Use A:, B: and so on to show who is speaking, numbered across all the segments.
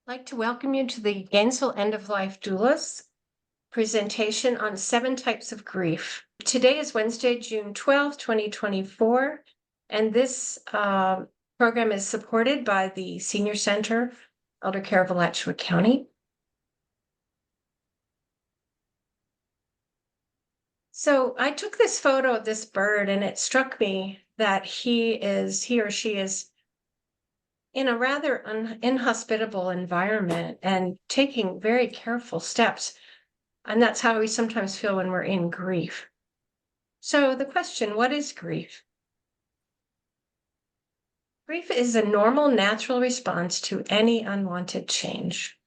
A: I'd like to welcome you to the Gainesville End of Life Doulas presentation on 7 types of grief. Today is Wednesday, June 12th, 2024, and this program is supported by the Senior Center, Elder Care of Alachua County. So I took this photo of this bird, and it struck me that he or she is in a rather inhospitable environment and taking very careful steps. And that's how we sometimes feel when we're in grief. So the question, what is grief? Grief is a normal, natural response to any unwanted change.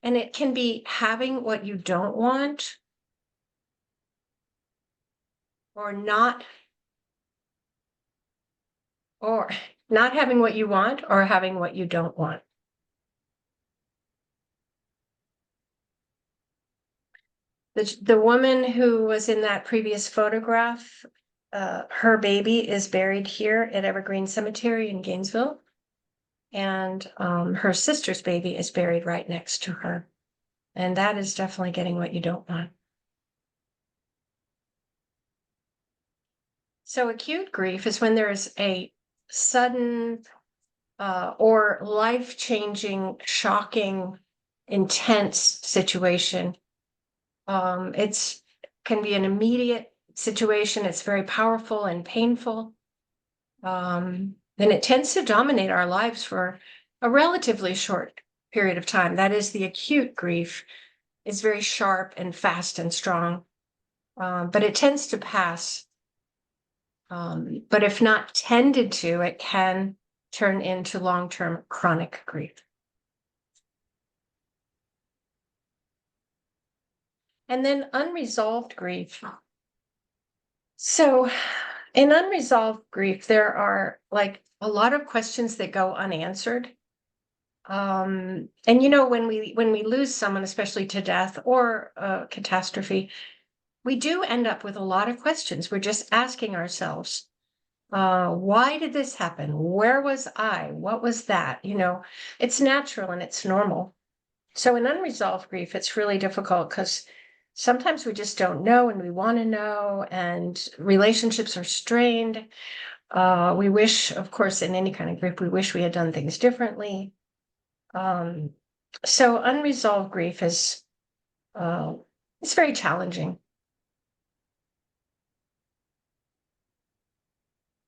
A: And it can be having what you don't want or not having what you want or having what you don't want. The woman who was in that previous photograph, her baby is buried here at Evergreen Cemetery in Gainesville. And her sister's baby is buried right next to her. And that is definitely getting what you don't want. So acute grief is when there is a sudden or life-changing, shocking, intense situation. It's can be an immediate situation. It's very powerful and painful. And it tends to dominate our lives for a relatively short period of time. That is, the acute grief is very sharp and fast and strong, but it tends to pass. But if not tended to, it can turn into long-term chronic grief. And then unresolved grief. So in unresolved grief, there are like a lot of questions that go unanswered. And when we lose someone, especially to death or a catastrophe, we do end up with a lot of questions. We're just asking ourselves, why did this happen? Where was I? What was that? It's natural and it's normal. So in unresolved grief, it's really difficult because sometimes we just don't know and we want to know, and relationships are strained. We wish, of course, in any kind of grief, we wish we had done things differently. So unresolved grief is it's very challenging.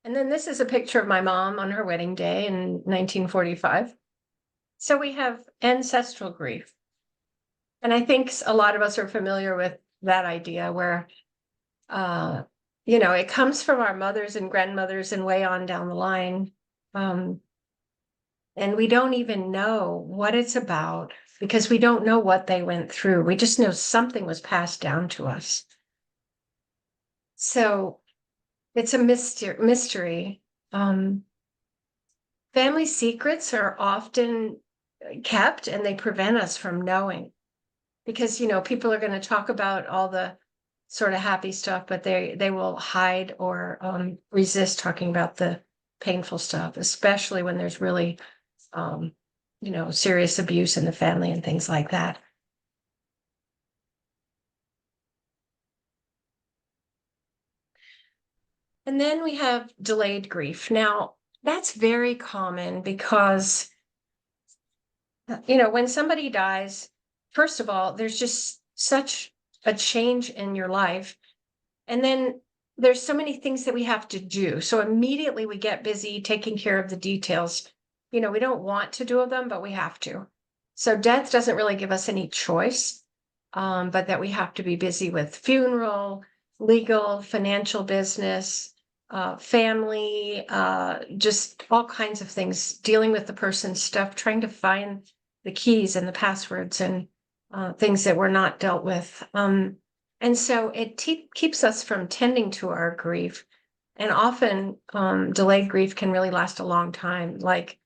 A: And then this is a picture of my mom on her wedding day in 1945. So we have ancestral grief. And I think a lot of us are familiar with that idea where, it comes from our mothers and grandmothers and way on down the line. And we don't even know what it's about because we don't know what they went through. We just know something was passed down to us. So it's a mystery. Family secrets are often kept and they prevent us from knowing because, people are going to talk about all the sort of happy stuff, but they will hide or resist talking about the painful stuff, especially when there's really, serious abuse in the family and things like that. And then we have delayed grief. Now, that's very common because, when somebody dies, first of all, there's just such a change in your life. And then there's so many things that we have to do. So immediately we get busy taking care of the details. We don't want to do them, but we have to. So death doesn't really give us any choice, but that we have to be busy with funeral, legal, financial business, family, just all kinds of things, dealing with the person's stuff, trying to find the keys and the passwords and things that were not dealt with. And so it keeps us from tending to our grief. And often delayed grief can really last a long time. Like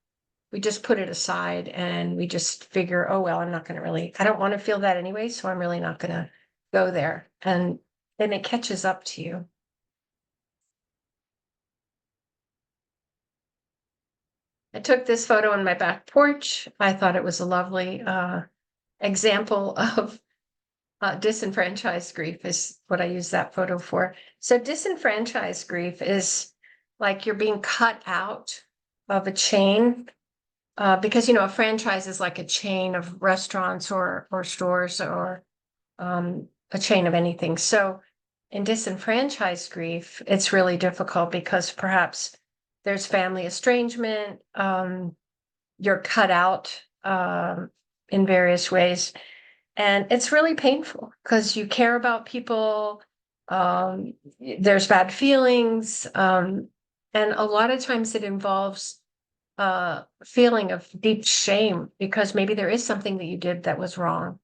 A: we just put it aside and we just figure, oh, well, I don't want to feel that anyway, so I'm really not going to go there. And then it catches up to you. I took this photo on my back porch. I thought it was a lovely example of disenfranchised grief is what I use that photo for. So disenfranchised grief is like you're being cut out of a chain, because a franchise is like a chain of restaurants or stores or a chain of anything. So in disenfranchised grief, it's really difficult because perhaps there's family estrangement, you're cut out in various ways. And it's really painful because you care about people. There's bad feelings. And a lot of times it involves a feeling of deep shame because maybe there is something that you did that was wrong.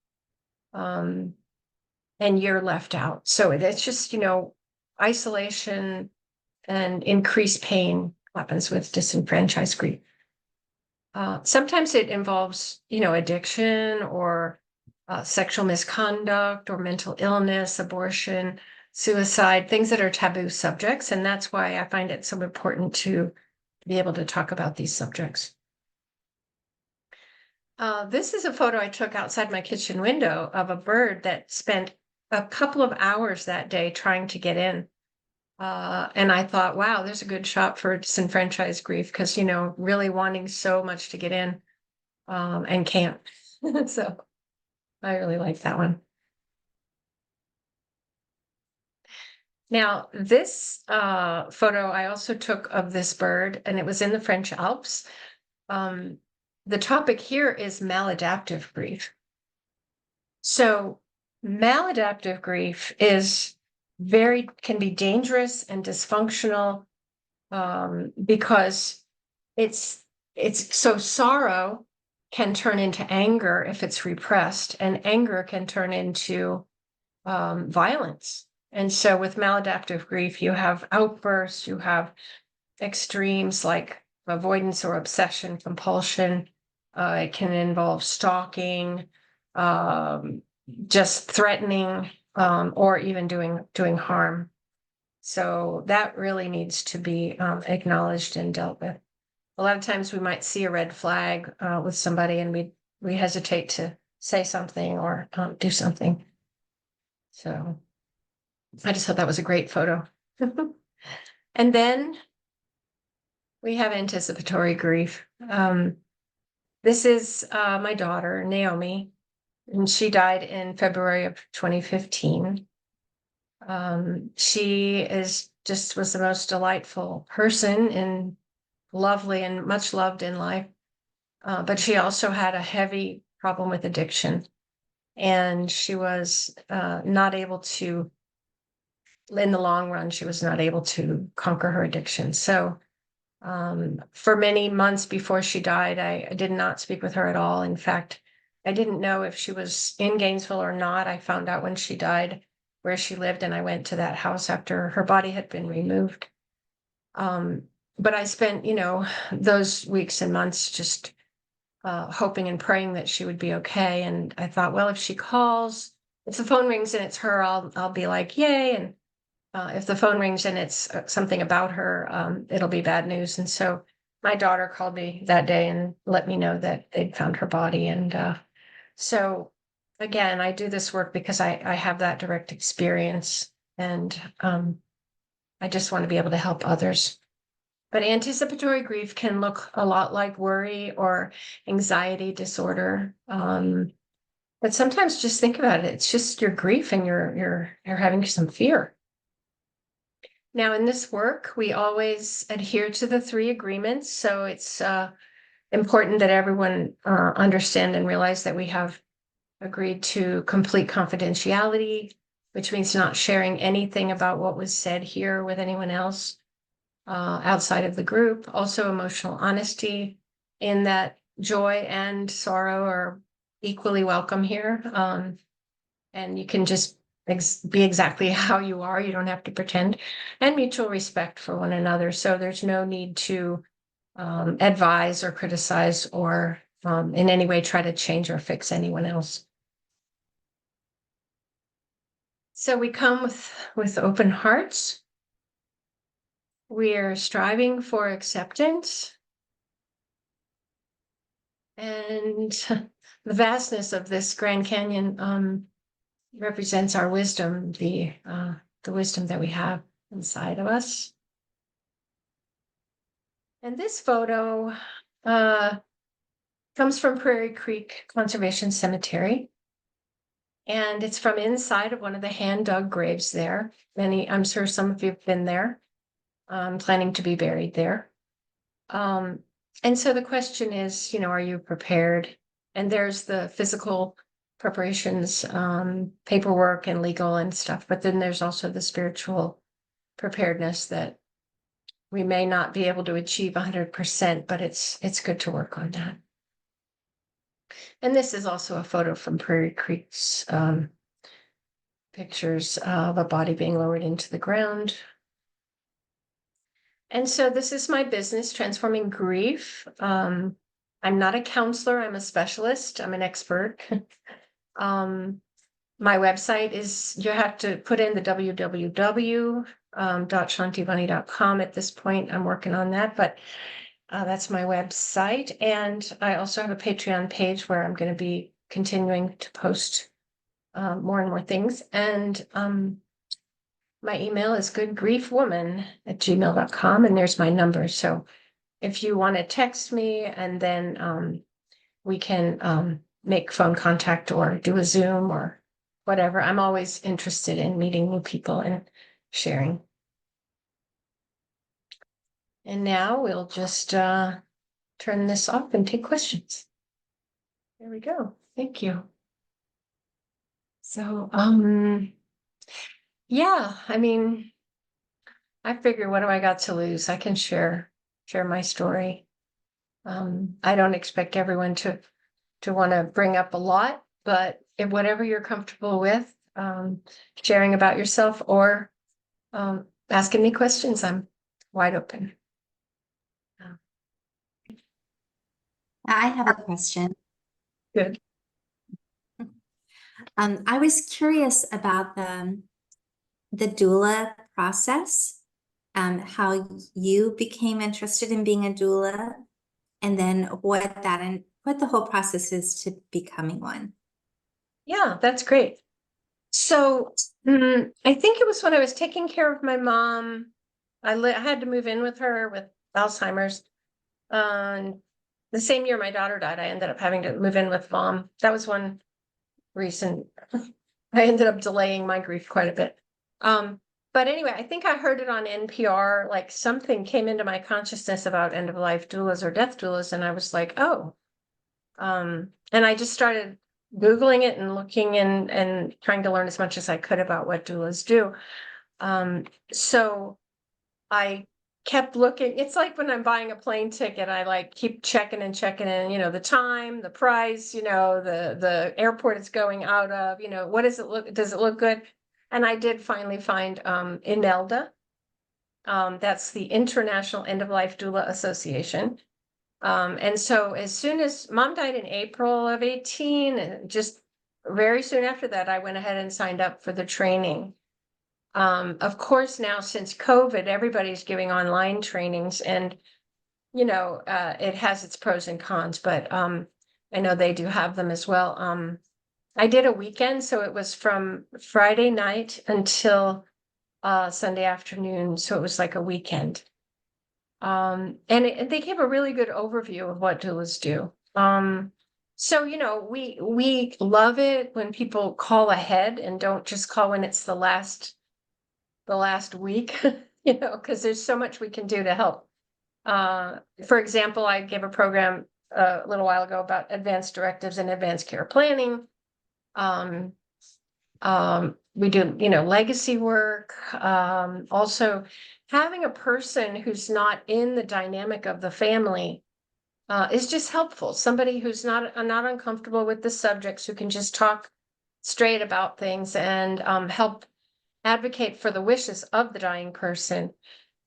A: And you're left out. So it's just, isolation and increased pain happens with disenfranchised grief. Sometimes it involves, addiction or sexual misconduct or mental illness, abortion, suicide, things that are taboo subjects. And that's why I find it so important to be able to talk about these subjects. This is a photo I took outside my kitchen window of a bird that spent a couple of hours that day trying to get in. And I thought, wow, there's a good shot for disenfranchised grief because, really wanting so much to get in and can't. So I really like that one. Now, this photo I also took of this bird, and it was in the French Alps. The topic here is maladaptive grief. So maladaptive grief can be dangerous and dysfunctional because it's so sorrow can turn into anger if it's repressed, and anger can turn into violence. And so with maladaptive grief, you have outbursts, you have extremes like avoidance or obsession, compulsion. It can involve stalking, just threatening, or even doing harm. So that really needs to be acknowledged and dealt with. A lot of times we might see a red flag with somebody and we hesitate to say something or do something. So I just thought that was a great photo. And then we have anticipatory grief. This is my daughter, Naomi, and she died in February of 2015. She was the most delightful person and lovely and much loved in life. But she also had a heavy problem with addiction. And she was not able to, in the long run, she was not able to conquer her addiction. So for many months before she died, I did not speak with her at all. In fact, I didn't know if she was in Gainesville or not. I found out when she died where she lived, and I went to that house after her body had been removed. But I spent, those weeks and months just hoping and praying that she would be okay. And I thought, well, if she calls, if the phone rings and it's her, I'll be like, yay. And if the phone rings and it's something about her, it'll be bad news. And so my daughter called me that day and let me know that they'd found her body. And so again, I do this work because I have that direct experience, and I just want to be able to help others. But anticipatory grief can look a lot like worry or anxiety disorder. But sometimes just think about it. It's just your grief and you're having some fear. Now, in this work, we always adhere to the 3 agreements. So it's important that everyone understand and realize that we have agreed to complete confidentiality, which means not sharing anything about what was said here with anyone else outside of the group. Also, emotional honesty, in that joy and sorrow are equally welcome here. And you can just be exactly how you are. You don't have to pretend. And mutual respect for one another. So there's no need to advise or criticize or in any way try to change or fix anyone else. So we come with open hearts. We are striving for acceptance. And the vastness of this Grand Canyon represents our wisdom, the wisdom that we have inside of us. And this photo comes from Prairie Creek Conservation Cemetery. And it's from inside of one of the hand-dug graves there. I'm sure some of you have been there, planning to be buried there. And so the question is, are you prepared? And there's the physical preparations, paperwork and legal and stuff, but then there's also the spiritual preparedness that we may not be able to achieve 100%, but it's good to work on that. And this is also a photo from Prairie Creek's pictures of a body being lowered into the ground. And so this is my business, Transforming Grief. I'm not a counselor, I'm a specialist, I'm an expert. My website is, you have to put in the www.shantivani.com at this point. I'm working on that, but that's my website. And I also have a Patreon page where I'm going to be continuing to post more and more things. And my email is goodgriefwoman@gmail.com, and there's my number. So if you want to text me, and then we can make phone contact or do a Zoom or whatever. I'm always interested in meeting new people and sharing. And now we'll just turn this off and take questions. There we go. Thank you. So, yeah, I mean, I figure, what do I got to lose? I can share my story. I don't expect everyone to want to bring up a lot, but if whatever you're comfortable with, sharing about yourself or asking me questions, I'm wide open.
B: I have a question.
A: Good.
B: I was curious about the doula process, how you became interested in being a doula, and then what the whole process is to becoming one.
A: Yeah, that's great. So I think it was when I was taking care of my mom. I had to move in with her with Alzheimer's. The same year my daughter died, I ended up having to move in with mom. That was one reason I ended up delaying my grief quite a bit. But anyway, I think I heard it on NPR, like something came into my consciousness about end of life doulas or death doulas. And I was like, oh, and I just started Googling it and looking and trying to learn as much as I could about what doulas do. So I kept looking. It's like when I'm buying a plane ticket, I like keep checking and checking in, the time, the price, the airport it's going out of, what does it look good? And I did finally find INELDA. That's the International End of Life Doula Association. And so as soon as mom died in April of 18, and just very soon after that, I went ahead and signed up for the training. Of course, now since COVID, everybody's giving online trainings, and it has its pros and cons, but I know they do have them as well. I did a weekend, so it was from Friday night until Sunday afternoon, so it was like a weekend. And they gave a really good overview of what doulas do. So we love it when people call ahead and don't just call when it's the last week, because there's so much we can do to help. For example, I gave a program a little while ago about advanced directives and advanced care planning. We do, legacy work. Also having a person who's not in the dynamic of the family is just helpful. Somebody who's not uncomfortable with the subjects, who can just talk straight about things and help advocate for the wishes of the dying person,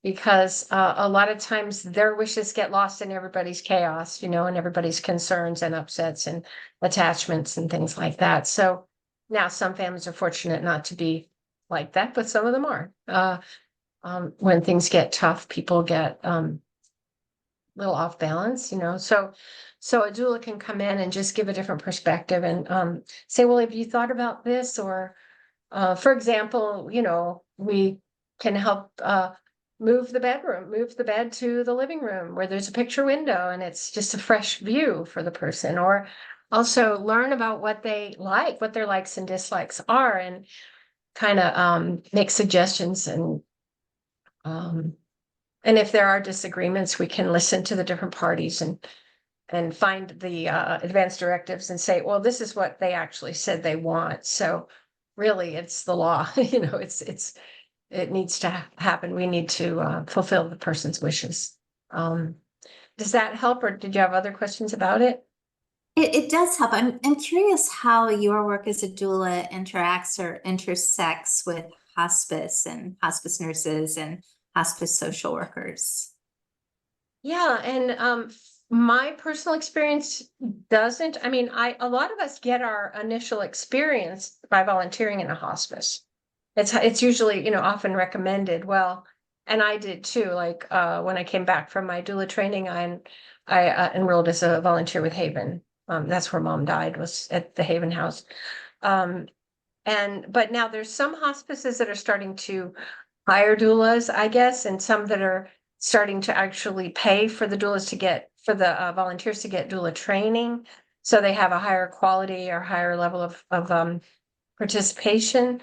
A: because a lot of times their wishes get lost in everybody's chaos, and everybody's concerns and upsets and attachments and things like that. So now some families are fortunate not to be like that, but some of them are. When things get tough, people get a little off balance, so So a doula can come in and just give a different perspective and say, well, have you thought about this? Or for example, we can help move the bed to the living room where there's a picture window and it's just a fresh view for the person. Or also learn about what they like, what their likes and dislikes are, and kind of make suggestions. And if there are disagreements, we can listen to the different parties and find the advance directives and say, well, this is what they actually said they want. So really, it's the law. It needs to happen. We need to fulfill the person's wishes. Does that help, or did you have other questions about it?
B: It does help. I'm curious how your work as a doula interacts or intersects with hospice and hospice nurses and hospice social workers.
A: Yeah, and my personal experience doesn't. I mean, a lot of us get our initial experience by volunteering in a hospice. It's usually, often recommended. Well, and I did too. Like when I came back from my doula training, I enrolled as a volunteer with Haven. That's where Mom died, was at the Haven House. But now there's some hospices that are starting to hire doulas, I guess, and some that are starting to actually pay for the doulas to get, for the volunteers to get doula training. So they have a higher quality or higher level of participation.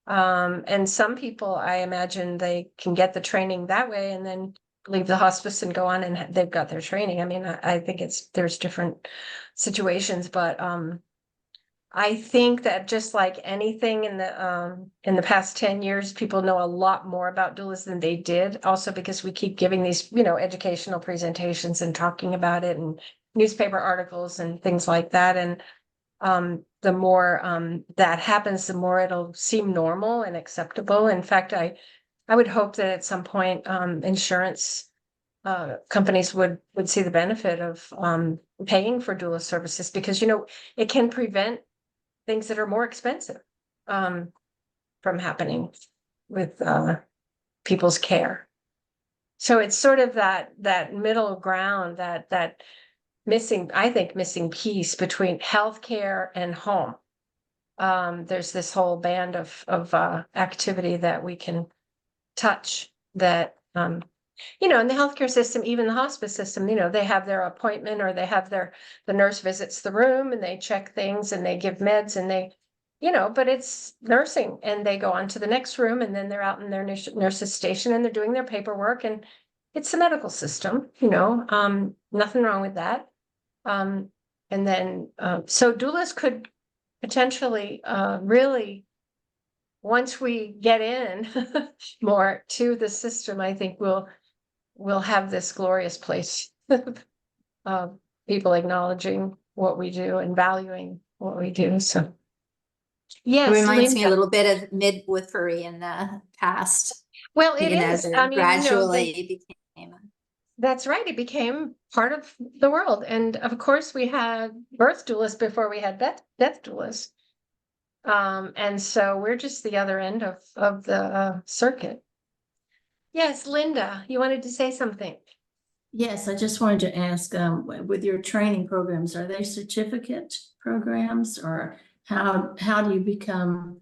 A: And some people, I imagine they can get the training that way and then leave the hospice and go on and they've got their training. I mean, I think there's different situations, but I think that just like anything in the past 10 years, people know a lot more about doulas than they did. Also because we keep giving these, educational presentations and talking about it and newspaper articles and things like that. And the more that happens, the more it'll seem normal and acceptable. In fact, I would hope that at some point insurance companies would see the benefit of paying for doula services, because it can prevent things that are more expensive from happening with people's care. So it's sort of that middle ground, that missing piece between healthcare and home. There's this whole band of activity that we can touch that in the healthcare system, even the hospice system, they have their appointment, or they have the nurse visits the room and they check things and they give meds and they, but it's nursing, and they go on to the next room and then they're out in their nurse's station and they're doing their paperwork, and it's the medical system, nothing wrong with that. And then, so doulas could potentially really, once we get in more to the system, I think we'll have this glorious place of people acknowledging what we do and valuing what we do. So
B: It
A: yes,
B: reminds me a
A: Linda.
B: little bit of midwifery in the past.
A: Well, it
B: As
A: is.
B: it
A: I mean,
B: gradually became.
A: that's right. It became part of the world. And of course, we had birth doulas before we had death doulas. And so we're just the other end of the circuit. Yes, Linda, you wanted to say something.
C: Yes, I just wanted to ask, with your training programs, are they certificate programs, or how do you become,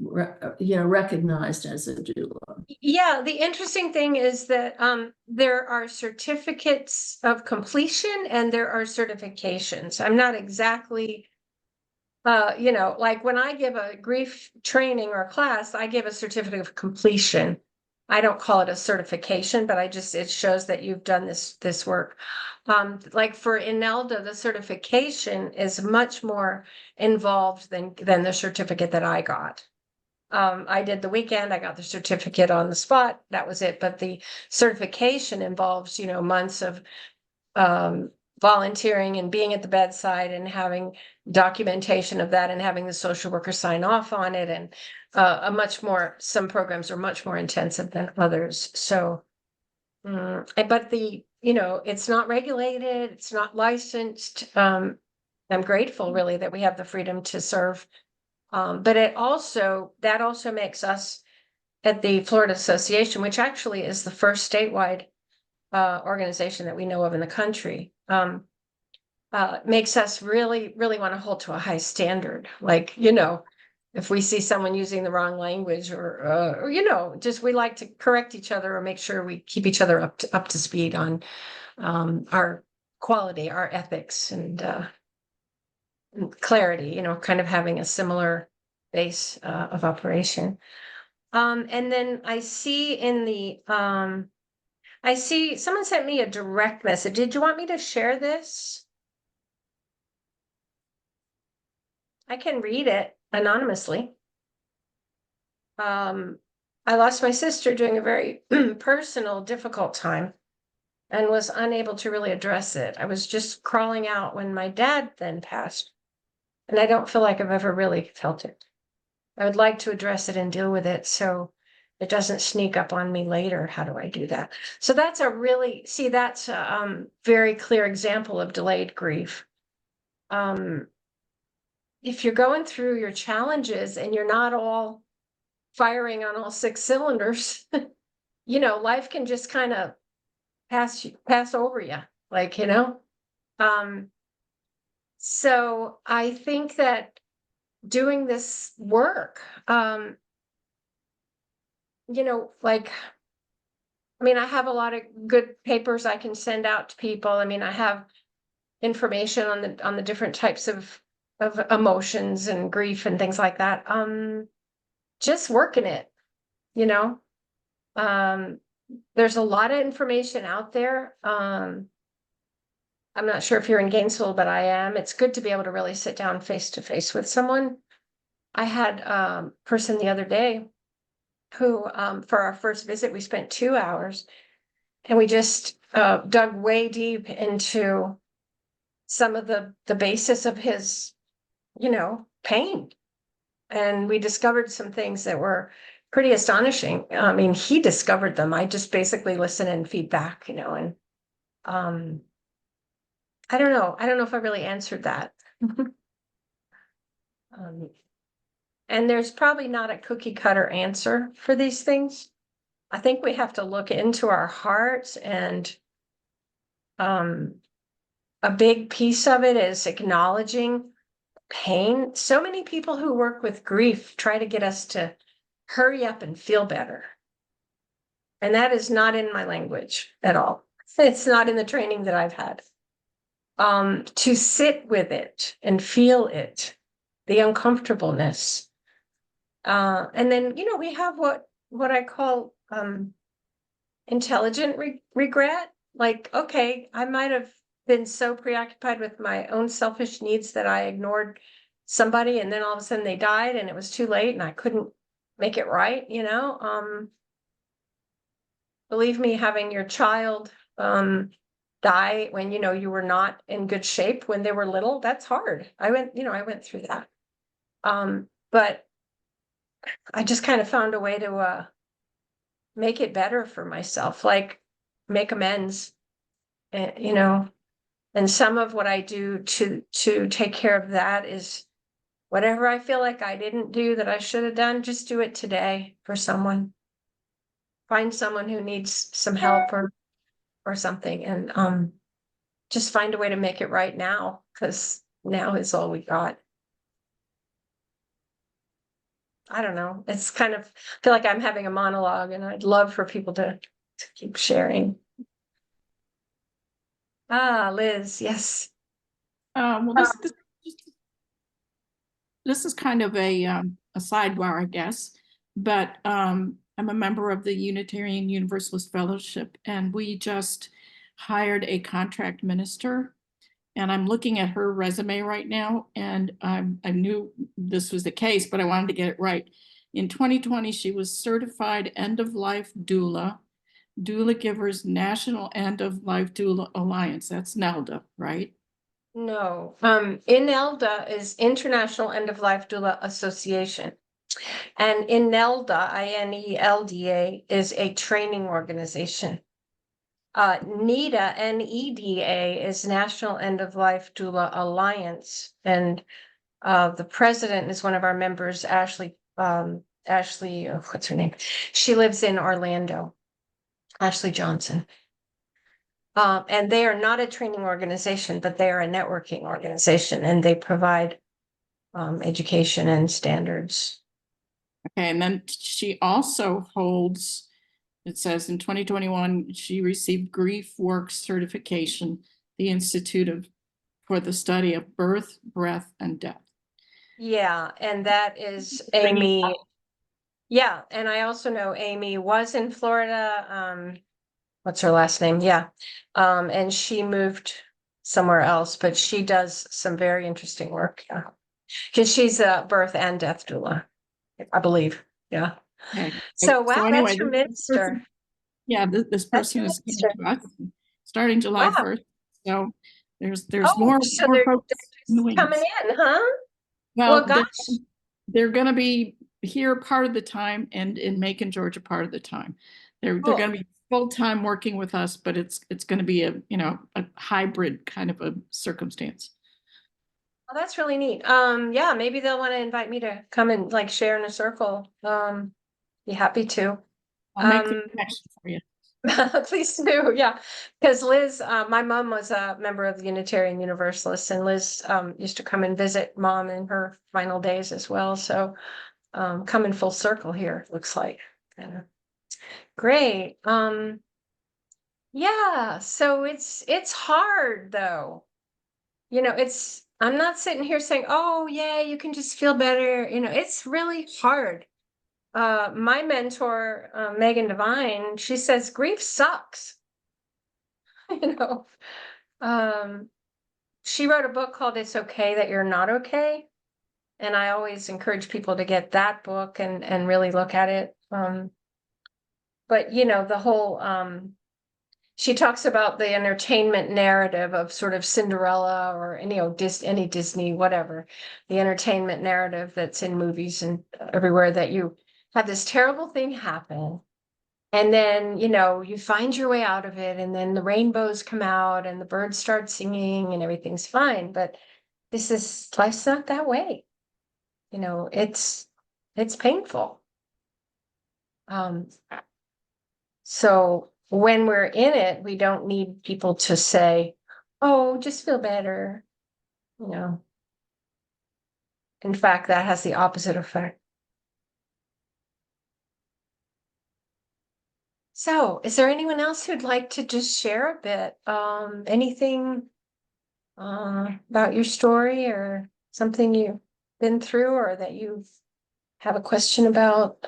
C: recognized as a doula?
A: Yeah, the interesting thing is that there are certificates of completion and there are certifications. I'm not exactly like when I give a grief training or class, I give a certificate of completion. I don't call it a certification, but it shows that you've done this work. Like for Inelda, the certification is much more involved than the certificate that I got. I did the weekend, I got the certificate on the spot, that was it. But the certification involves, months of volunteering and being at the bedside and having documentation of that and having the social worker sign off on it. And some programs are much more intensive than others. So, but it's not regulated, it's not licensed. I'm grateful really that we have the freedom to serve. But that also makes us at the Florida Association, which actually is the first statewide organization that we know of in the country. Makes us really, really want to hold to a high standard. Like, if we see someone using the wrong language or just we like to correct each other or make sure we keep each other up to speed on our quality, our ethics and clarity, kind of having a similar base of operation. And then I see I see someone sent me a direct message. Did you want me to share this? I can read it anonymously. I lost my sister during a very personal, difficult time and was unable to really address it. I was just crawling out when my dad then passed, and I don't feel like I've ever really felt it. I would like to address it and deal with it so it doesn't sneak up on me later. How do I do that? So that's that's a very clear example of delayed grief. If you're going through your challenges and you're not all firing on all 6 cylinders, life can just kind of pass over you, like, so I think that doing this work, like, I have a lot of good papers I can send out to people. I have information on the different types of emotions and grief and things like that. Just working it, there's a lot of information out there. I'm not sure if you're in Gainesville, but I am. It's good to be able to really sit down face to face with someone. I had a person the other day who, for our first visit, we spent 2 hours and we just dug way deep into some of the basis of his, pain. And we discovered some things that were pretty astonishing. He discovered them. I just basically listen and feedback, and I don't know. I don't know if I really answered that. And there's probably not a cookie cutter answer for these things. I think we have to look into our hearts, and a big piece of it is acknowledging pain. So many people who work with grief try to get us to hurry up and feel better. And that is not in my language at all. It's not in the training that I've had. To sit with it and feel it, the uncomfortableness. And then, we have what I call intelligent regret. Like, okay, I might have been so preoccupied with my own selfish needs that I ignored somebody, and then all of a sudden they died and it was too late and I couldn't make it right, believe me, having your child die when you were not in good shape when they were little, that's hard. I went through that. But I just kind of found a way to make it better for myself, like make amends, and some of what I do to take care of that is whatever I feel like I didn't do that I should have done, just do it today for someone. Find someone who needs some help or something, and just find a way to make it right now, because now is all we got. I don't know. It's kind of feel like I'm having a monologue, and I'd love for people to keep sharing. Liz, yes.
D: Well, this is kind of a sidebar, I guess, but I'm a member of the Unitarian Universalist Fellowship, and we just hired a contract minister. And I'm looking at her resume right now, and I knew this was the case, but I wanted to get it right. In 2020, she was certified end-of-life doula, Doula Givers National End-of-Life Doula Alliance. That's NELDA, right?
A: No, INELDA is International End-of-Life Doula Association. And INELDA, INELDA, is a training organization. NEDA, NEDA, is National End-of-Life Doula Alliance. And the president is one of our members, Ashley, what's her name? She lives in Orlando, Ashley Johnson. And they are not a training organization, but they are a networking organization, and they provide education and standards.
D: Okay, and then she also holds, it says in 2021, she received Grief Works certification, the Institute of for the study of birth, breath, and death.
A: Yeah, and that is Amy. Yeah, and I also know Amy was in Florida. What's her last name? Yeah. And she moved somewhere else, but she does some very interesting work. Yeah. Because she's a birth and death doula, I believe. Yeah.
D: Okay.
A: So wow,
D: anyway,
A: that's your
D: this
A: minister.
D: person- yeah, this
A: That's
D: person
A: your
D: is coming
A: minister.
D: to us starting July
A: Wow.
D: 1st. So there's
A: Oh,
D: more
A: so
D: more
A: they're
D: folks in the
A: just coming
D: wings.
A: in, huh?
D: Well,
A: Well, gosh.
D: they're going to be here part of the time and in Macon, Georgia part of the time. They're
A: Cool.
D: going to be full time working with us, but it's going to be a a hybrid kind of a circumstance.
A: Oh, that's really neat. Yeah, maybe they'll want to invite me to come and like share in a circle. Be happy to.
D: I'll make the connection for you.
A: Please do, yeah. Because Liz, my mom was a member of the Unitarian Universalists, and Liz used to come and visit mom in her final days as well. So coming full circle here, looks like. Great. Yeah, so it's hard though. I'm not sitting here saying, oh yeah, you can just feel better. It's really hard. My mentor, Megan Devine, she says grief sucks. you know. She wrote a book called It's Okay That You're Not Okay. And I always encourage people to get that book and really look at it. But the whole she talks about the entertainment narrative of sort of Cinderella or any Disney, whatever, the entertainment narrative that's in movies and everywhere, that you have this terrible thing happen. And then, you find your way out of it, and then the rainbows come out and the birds start singing and everything's fine. But life's not that way. It's painful. So when we're in it, we don't need people to say, oh, just feel better. In fact, that has the opposite effect. So is there anyone else who'd like to just share a bit? Anything about your story or something you've been through or that you have a question about?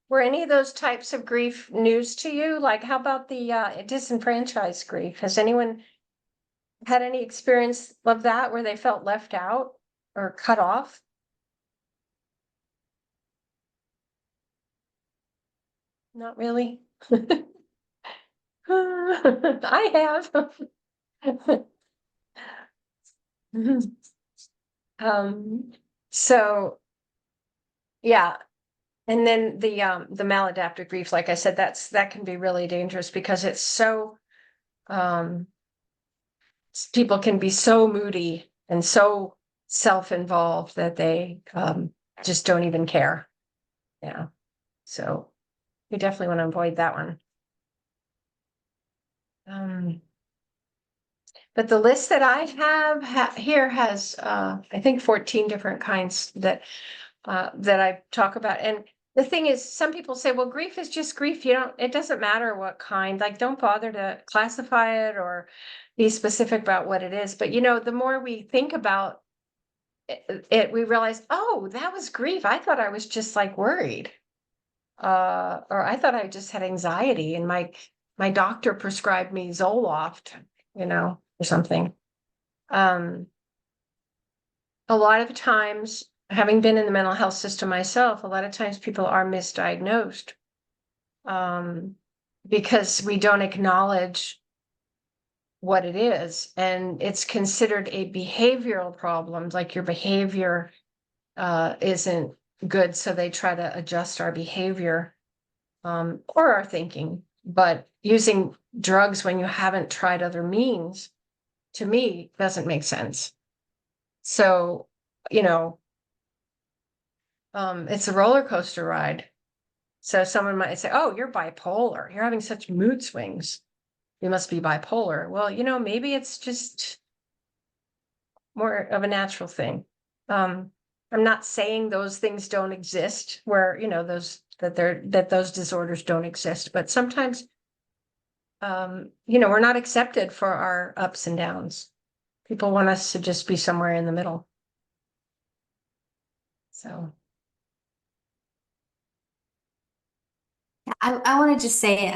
A: Were any of those types of grief news to you? Like, how about the disenfranchised grief? Has anyone had any experience of that where they felt left out or cut off? Not really. I have. So yeah. And then the maladaptive grief, like I said, that can be really dangerous because it's so people can be so moody and so self-involved that they just don't even care. Yeah. So we definitely want to avoid that one. But the list that I have here has I think 14 different kinds that I talk about. And the thing is, some people say, well, grief is just grief. It doesn't matter what kind, like, don't bother to classify it or be specific about what it is. But, the more we think about it, we realize, oh, that was grief. I thought I was just like worried. Or I thought I just had anxiety and my doctor prescribed me Zoloft, or something. A lot of times, having been in the mental health system myself, a lot of times people are misdiagnosed because we don't acknowledge what it is. And it's considered a behavioral problem, like your behavior isn't good. So they try to adjust our behavior or our thinking. But using drugs when you haven't tried other means, to me, doesn't make sense. So, it's a roller coaster ride. So someone might say, oh, you're bipolar. You're having such mood swings. You must be bipolar. Well, maybe it's just more of a natural thing. I'm not saying those things don't exist where, that those disorders don't exist, but sometimes, we're not accepted for our ups and downs. People want us to just be somewhere in the middle. So.
B: I want to just say,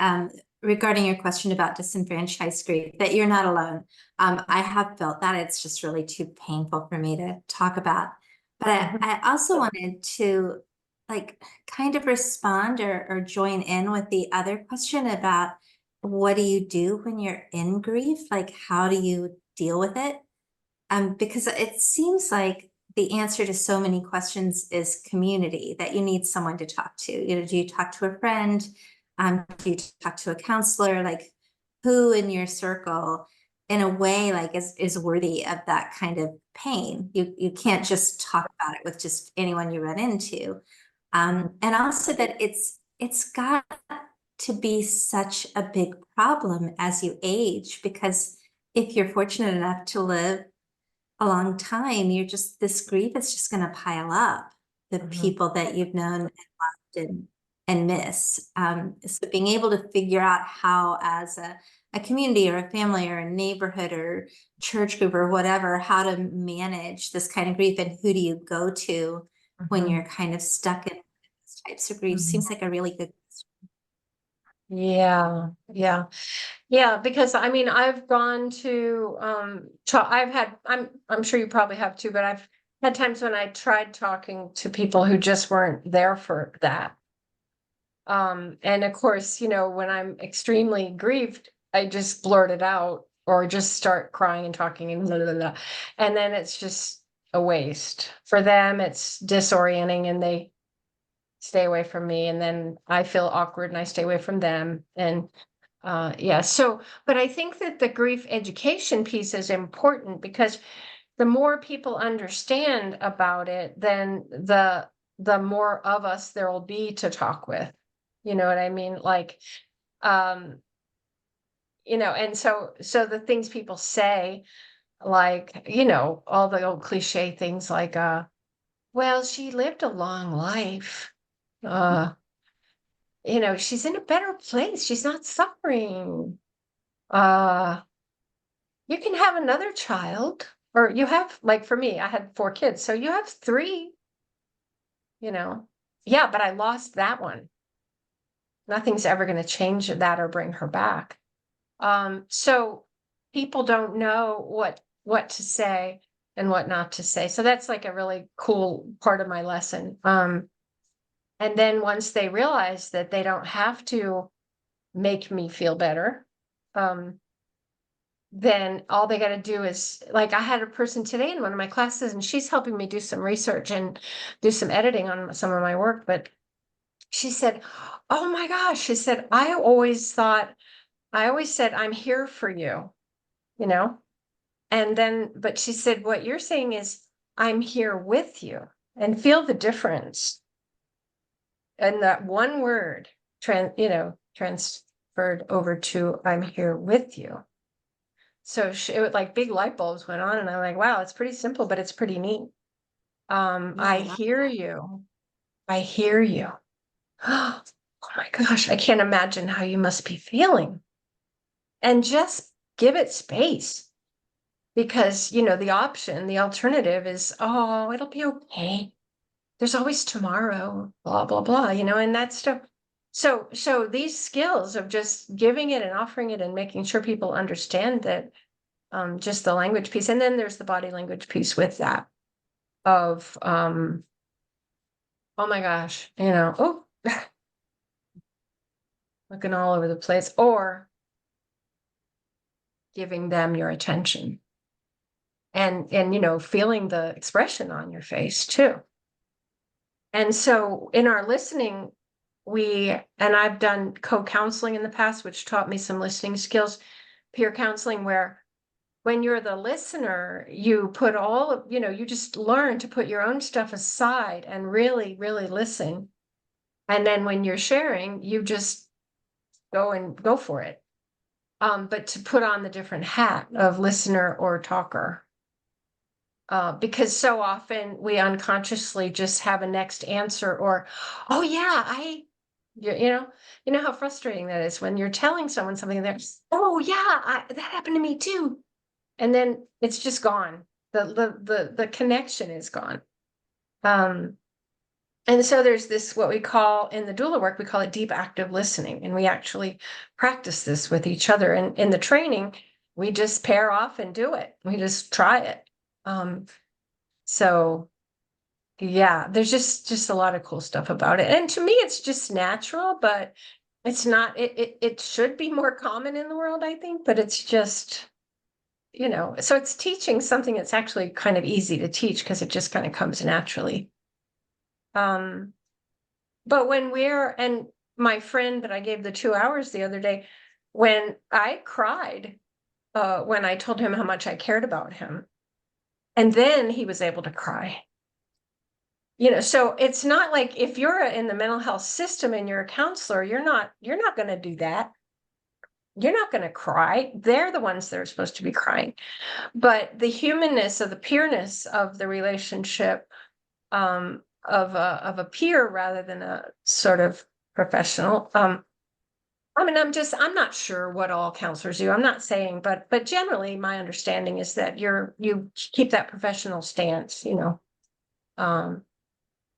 B: regarding your question about disenfranchised grief, that you're not alone. I have felt that. It's just really too painful for me to talk about. But I also wanted to kind of respond or join in with the other question about what do you do when you're in grief? Like, how do you deal with it? Because it seems like the answer to so many questions is community, that you need someone to talk to. Do you talk to a friend? Do you talk to a counselor? Like, who in your circle in a way is worthy of that kind of pain? You can't just talk about it with just anyone you run into. And also that it's got to be such a big problem as you age, because if you're fortunate enough to live a long time, this grief is just going to pile up, the people that you've known and loved and miss. So being able to figure out how, as a community or a family or a neighborhood or church group or whatever, how to manage this kind of grief, and who do you go to when you're kind of stuck in these types of grief, seems like a really good question.
A: Yeah, because I've gone to I'm sure you probably have too, but I've had times when I tried talking to people who just weren't there for that. And of course, when I'm extremely grieved, I just blurt it out or just start crying and talking and blah, blah, blah. And then it's just a waste. For them, it's disorienting and they stay away from me, and then I feel awkward and I stay away from them. And but I think that the grief education piece is important, because the more people understand about it, then the more of us there will be to talk with. You know what I mean? And so the things people say, all the old cliche things like, well, she lived a long life. She's in a better place. She's not suffering. You can have another child, or you have, for me, I had 4 kids. So you have 3, yeah, but I lost that one. Nothing's ever going to change that or bring her back. So people don't know what to say and what not to say. So that's like a really cool part of my lesson. And then once they realize that they don't have to make me feel better, then all they got to do is, I had a person today in one of my classes, and she's helping me do some research and do some editing on some of my work. But she said, oh my gosh, she said, I always said, I'm here for you, and then, but she said, what you're saying is, I'm here with you, and feel the difference. And that one word transferred over to, I'm here with you. So it was big light bulbs went on, and I'm like, wow, it's pretty simple, but it's pretty neat. I hear you. I hear you. Oh my gosh, I can't imagine how you must be feeling. And just give it space, because, the alternative is, oh, it'll be okay. There's always tomorrow, blah, blah, blah, and that stuff. So these skills of just giving it and offering it and making sure people understand that, just the language piece. And then there's the body language piece with that of, oh my gosh, looking all over the place, or giving them your attention and feeling the expression on your face too. And so in our listening, I've done co-counseling in the past, which taught me some listening skills, peer counseling, where when you're the listener, you put you just learn to put your own stuff aside and really, really listen. And then when you're sharing, you just go for it. But to put on the different hat of listener or talker. Because so often we unconsciously just have a next answer or, oh yeah, you know how frustrating that is when you're telling someone something and they're, oh yeah, that happened to me too. And then it's just gone. The connection is gone. And so there's this, what we call in the doula work, we call it deep active listening. And we actually practice this with each other. And in the training, we just pair off and do it. We just try it. So yeah, there's just a lot of cool stuff about it. And to me, it's just natural, but it's not, it should be more common in the world, I think, but it's just, so it's teaching something that's actually kind of easy to teach because it just kind of comes naturally. But and my friend that I gave the 2 hours the other day, when I cried, when I told him how much I cared about him, and then he was able to cry. So it's not like if you're in the mental health system and you're a counselor, you're not going to do that. You're not going to cry. They're the ones that are supposed to be crying. But the humanness of the peerness of the relationship, of a peer rather than a sort of professional. I mean, I'm not sure what all counselors do. I'm not saying, but generally my understanding is that you keep that professional stance,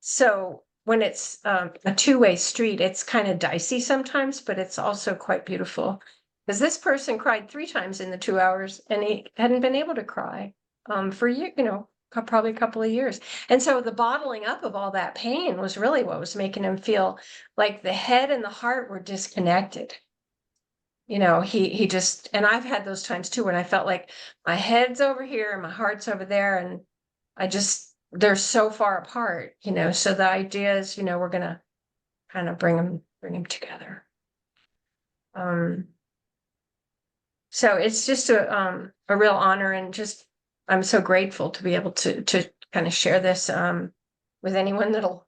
A: So when it's a two-way street, it's kind of dicey sometimes, but it's also quite beautiful. Because this person cried 3 times in the 2 hours and he hadn't been able to cry for probably a couple of years. And so the bottling up of all that pain was really what was making him feel like the head and the heart were disconnected. He just, and I've had those times too, when I felt like my head's over here and my heart's over there. And they're so far apart, so the idea is, we're going to kind of bring them together. So it's just a real honor, and just, I'm so grateful to be able to kind of share this, with anyone that'll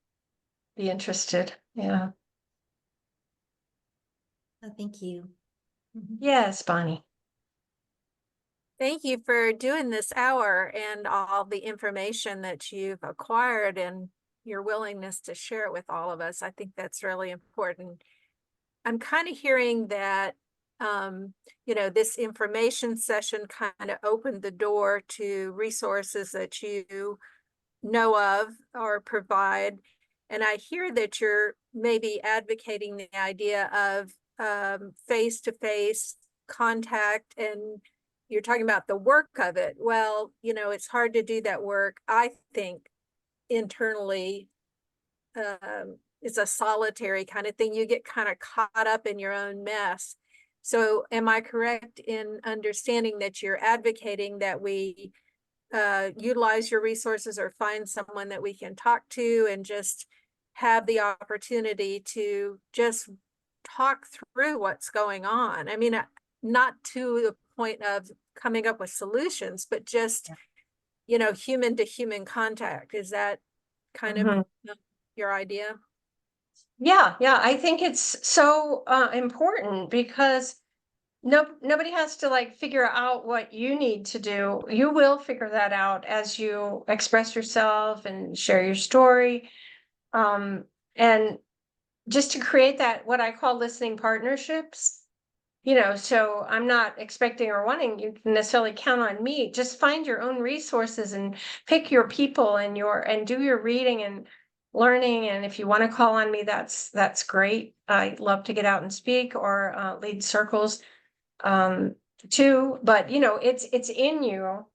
A: be interested. Yeah.
B: Oh, thank you.
A: Yes, Bonnie.
E: Thank you for doing this hour and all the information that you've acquired and your willingness to share it with all of us. I think that's really important. I'm kind of hearing that, this information session kind of opened the door to resources that you know of or provide. And I hear that you're maybe advocating the idea of face-to-face contact, and you're talking about the work of it. Well, it's hard to do that work, I think, internally. It's a solitary kind of thing. You get kind of caught up in your own mess. So am I correct in understanding that you're advocating that we utilize your resources or find someone that we can talk to and just have the opportunity to just talk through what's going on? I mean, not to the point of coming up with solutions, but just, human to human contact. Is that kind of your idea?
A: Yeah. I think it's so important because nobody has to figure out what you need to do. You will figure that out as you express yourself and share your story. And just to create that, what I call listening partnerships, so I'm not expecting or wanting you to necessarily count on me. Just find your own resources and pick your people and do your reading and learning. And if you want to call on me, that's great. I love to get out and speak or lead circles too. But it's in you.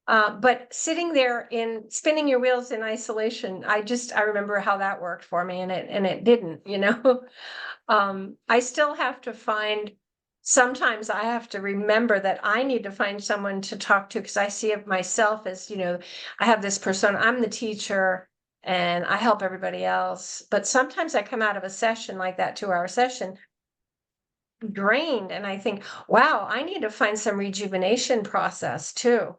A: But sitting there in spinning your wheels in isolation, I remember how that worked for me, and it didn't, I still have to sometimes I have to remember that I need to find someone to talk to, because I see it myself as, I have this persona, I'm the teacher and I help everybody else. But sometimes I come out of a session like that 2-hour session drained, and I think, wow, I need to find some rejuvenation process too.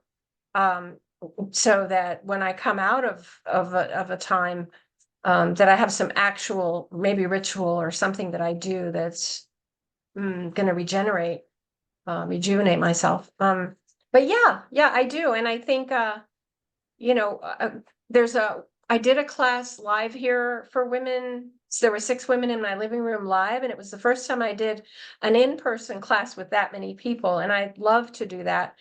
A: So that when I come out of a time, that I have some actual, maybe ritual or something that I do that's gonna rejuvenate myself. But yeah, I do. And I think, I did a class live here for women. So there were 6 women in my living room live, and it was the first time I did an in-person class with that many people, and I'd love to do that.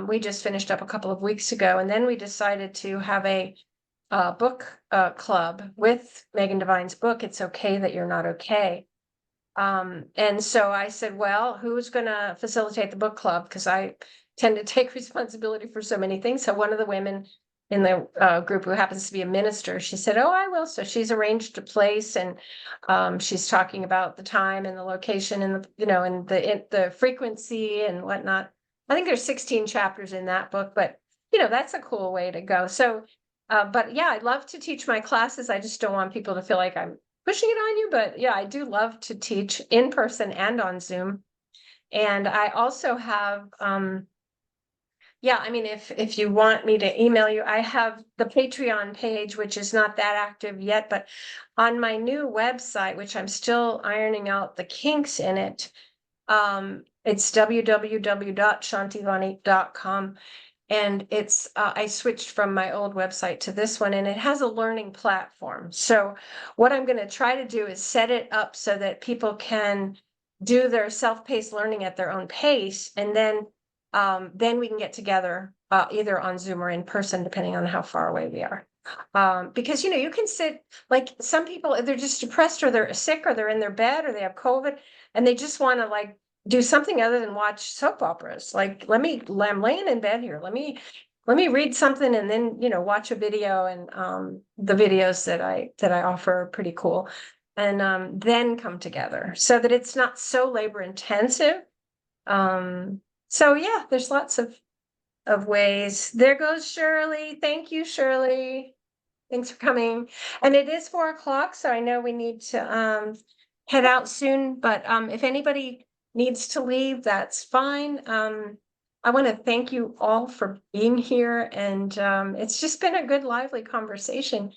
A: We just finished up a couple of weeks ago, and then we decided to have a book club with Megan Devine's book, It's Okay That You're Not Okay. And so I said, well, who's gonna facilitate the book club? Because I tend to take responsibility for so many things. So one of the women in the group who happens to be a minister, she said, oh, I will. So she's arranged a place, and she's talking about the time and the location and the frequency and whatnot. I think there's 16 chapters in that book, but that's a cool way to go. So, but yeah, I'd love to teach my classes. I just don't want people to feel like I'm pushing it on you, but yeah, I do love to teach in person and on Zoom. And I also have, if you want me to email you, I have the Patreon page, which is not that active yet, but on my new website, which I'm still ironing out the kinks in it, it's www.shantivani.com. And it's, I switched from my old website to this one, and it has a learning platform. So what I'm going to try to do is set it up so that people can do their self-paced learning at their own pace. And then we can get together either on Zoom or in person, depending on how far away we are. Because, you can sit, like some people, they're just depressed, or they're sick, or they're in their bed, or they have COVID, and they just want to do something other than watch soap operas. Like, I'm laying in bed here. Let me read something, and then, watch a video. And the videos that I offer are pretty cool. And then come together so that it's not so labor intensive. So yeah, there's lots of ways. There goes Shirley. Thank you, Shirley. Thanks for coming. And it is 4 o'clock, so I know we need to head out soon, but if anybody needs to leave, that's fine. I want to thank you all for being here, and it's just been a good, lively conversation.